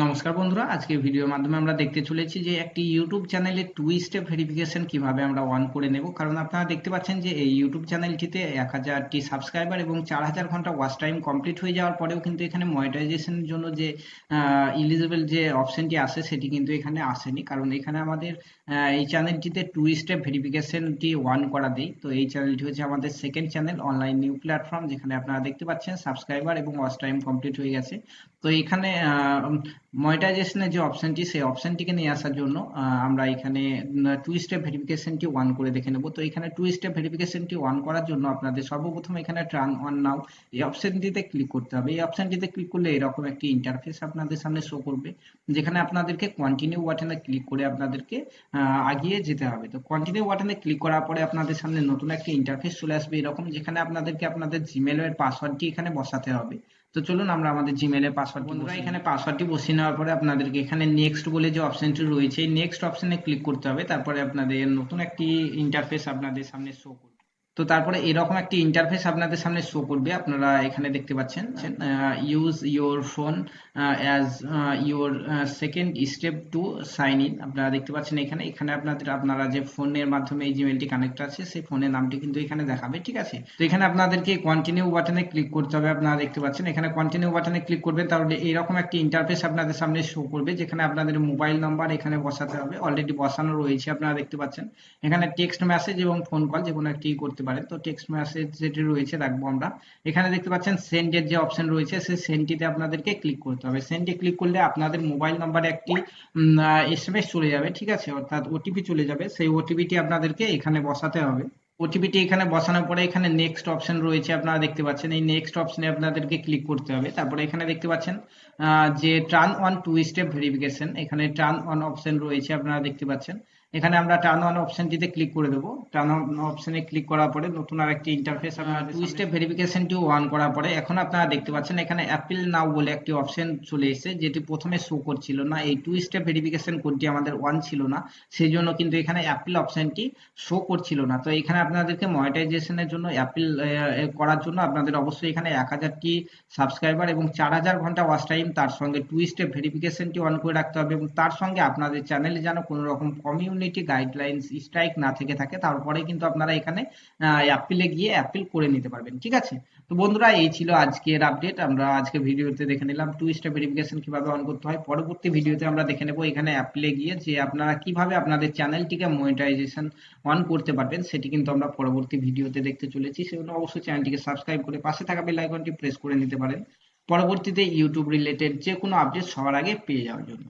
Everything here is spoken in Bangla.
নমস্কার বন্ধুরা, আজকে ভিডিওর মাধ্যমে আমরা দেখতে চলেছি যে একটি ইউটিউব চ্যানেলে 2 স্টেপ ভেরিফিকেশন কিভাবে আমরা অন করে নেব। কারণ আপনারা দেখতে পাচ্ছেন যে এই ইউটিউব চ্যানেলটিতে 1000টি সাবস্ক্রাইবার এবং 4000 ঘন্টা ওয়াচ টাইম কমপ্লিট হয়ে যাওয়ার পরেও কিন্তু এখানে মনিটাইজেশনের জন্য যে ইলিজিবল যে অপশনটি আসে সেটি কিন্তু এখানে আসেনি। কারণ এখানে আমাদের এই চ্যানেলটিতে 2 স্টেপ ভেরিফিকেশনটি অন করা দেই। তো এই চ্যানেলটি হচ্ছে আমাদের second channel, online new platform, যেখানে আপনারা দেখতে পাচ্ছেন সাবস্ক্রাইবার এবং ওয়াচ টাইম কমপ্লিট হয়ে গেছে। তো এখানে মনিটাইজেশনের যে অপশনটি, সেই অপশনটিকে নিয়ে আসার জন্য আমরা এখানে 2 স্টেপ ভেরিফিকেশনটি অন করে দেখে নেব। তো এখানে 2 স্টেপ ভেরিফিকেশনটি অন করার জন্য আপনাদের সর্বপ্রথম এখানে টার্ন অন নাও এই অপশনটিতে ক্লিক করতে হবে। এই অপশনটিতে ক্লিক করলে এরকম একটি ইন্টারফেস আপনাদের সামনে শো করবে, যেখানে আপনাদেরকে কন্টিনিউ বাটনে ক্লিক করে আপনাদেরকে আগিয়ে যেতে হবে। তো কন্টিনিউ বাটনে ক্লিক করার পরে আপনাদের সামনে নতুন একটি ইন্টারফেস চলে আসবে এরকম, যেখানে আপনাদেরকে আপনাদের জিমেলের পাসওয়ার্ডটি এখানে বসাতে হবে। তো চলুন আমরা আমাদের জিমেলের পাসওয়ার্ড, বন্ধুরা এখানে পাসওয়ার্ডটি বসিয়ে নেওয়ার পরে আপনাদেরকে এখানে নেক্সট বলে যে অপশনটি রয়েছে, নেক্সট অপশনে ক্লিক করতে হবে। তারপরে আপনাদের নতুন একটি ইন্টারফেস আপনাদের সামনে শো করবে। তো তারপরে এরকম একটি ইন্টারফেস আপনাদের সামনে শো করবে। আপনারা এখানে দেখতে পাচ্ছেন use your phone as your second step to sign in. আপনারা দেখতে পাচ্ছেন এখানে এখানে আপনারা যে ফোনের মাধ্যমে এই জিমেলটি কানেক্ট আছে সেই ফোনের নামটি কিন্তু এখানে দেখাবে, ঠিক আছে। তো এখানে আপনাদেরকে কন্টিনিউ বাটনে ক্লিক করতে হবে। আপনারা দেখতে পাচ্ছেন এখানে কন্টিনিউ বাটনে ক্লিক করবেন, তাহলে এইরকম একটি ইন্টারফেস আপনাদের সামনে শো করবে, যেখানে আপনাদের মোবাইল নাম্বার এখানে বসাতে হবে। অলরেডি বসানো রয়েছে, আপনারা দেখতে পাচ্ছেন। এখানে টেক্সট মেসেজ এবং ফোন কল যে কোনো একটি করতে পারেন। তো টেক্সট মেসেজ যেটি রয়েছে রাখবো আমরা। এখানে দেখতে পাচ্ছেন সেন্ডের যে অপশন রয়েছে, সেই সেন্ডটিতে আপনাদেরকে ক্লিক করতে হবে। সেন্ডে ক্লিক করলে আপনাদের মোবাইল নাম্বারে একটি এসএমএস চলে যাবে, ঠিক আছে, অর্থাৎ ওটিপি চলে যাবে। সেই ওটিপিটি আপনাদেরকে এখানে বসাতে হবে। ওটিপিটি এখানে বসানোর পরে এখানে নেক্সট অপশন রয়েছে, আপনারা দেখতে পাচ্ছেন। এই নেক্সট অপশনে আপনাদেরকে ক্লিক করতে হবে। তারপরে এখানে দেখতে পাচ্ছেন যে টার্ন অন 2 স্টেপ ভেরিফিকেশন, এখানে টার্ন অন অপশন রয়েছে, আপনারা দেখতে পাচ্ছেন। এখানে আমরা টার্ন অন অপশনটিতে ক্লিক করে দেবো। টার্ন অন অপশনে ক্লিক করার পরে নতুন আরেকটি ইন্টারফেস, আপনার 2 স্টেপ ভেরিফিকেশনটি অন করার পরে এখন আপনারা দেখতে পাচ্ছেন এখানে অ্যাপিল নাও বলে একটি অপশন চলে এসেছে, যেটি প্রথমে শো করছিল না। এই 2 স্টেপ ভেরিফিকেশন কোডটি আমাদের অন ছিল না, সেই জন্য কিন্তু এখানে অ্যাপিল অপশনটি শো করছিল না। তো এখানে আপনাদেরকে মনিটাইজেশনের জন্য অ্যাপিল করার জন্য আপনাদের অবশ্যই এখানে 1000টি সাবস্ক্রাইবার এবং 4000 ঘন্টা ওয়াচ টাইম, তার সঙ্গে 2 স্টেপ ভেরিফিকেশনটি অন করে রাখতে হবে, এবং তার সঙ্গে আপনাদের চ্যানেলে যেন কোনো রকম কমিউনিটি গাইডলাইন্স স্ট্রাইক না থেকে থাকে। তারপরে কিন্তু আপনারা এখানে অ্যাপিলে গিয়ে অ্যাপিল করে নিতে পারবেন, ঠিক আছে। তো বন্ধুরা, এই ছিল আজকের আপডেট। আমরা আজকে ভিডিওতে দেখে নিলাম 2 স্টেপ ভেরিফিকেশন কিভাবে অন করতে হয়। পরবর্তী ভিডিওতে আমরা দেখে নেব এখানে অ্যাপিলে গিয়ে যে আপনারা কিভাবে আপনাদের চ্যানেলটিকে মনিটাইজেশন অন করতে পারবেন, সেটি কিন্তু আমরা পরবর্তী ভিডিওতে দেখতে চলেছি। সেজন্য অবশ্যই চ্যানেলটিকে সাবস্ক্রাইব করে পাশে থাকা বেল আইকনটি প্রেস করে নিতে পারেন, পরবর্তীতে ইউটিউব রিলেটেড যে কোনো আপডেট সবার আগে পেয়ে যাওয়ার জন্য।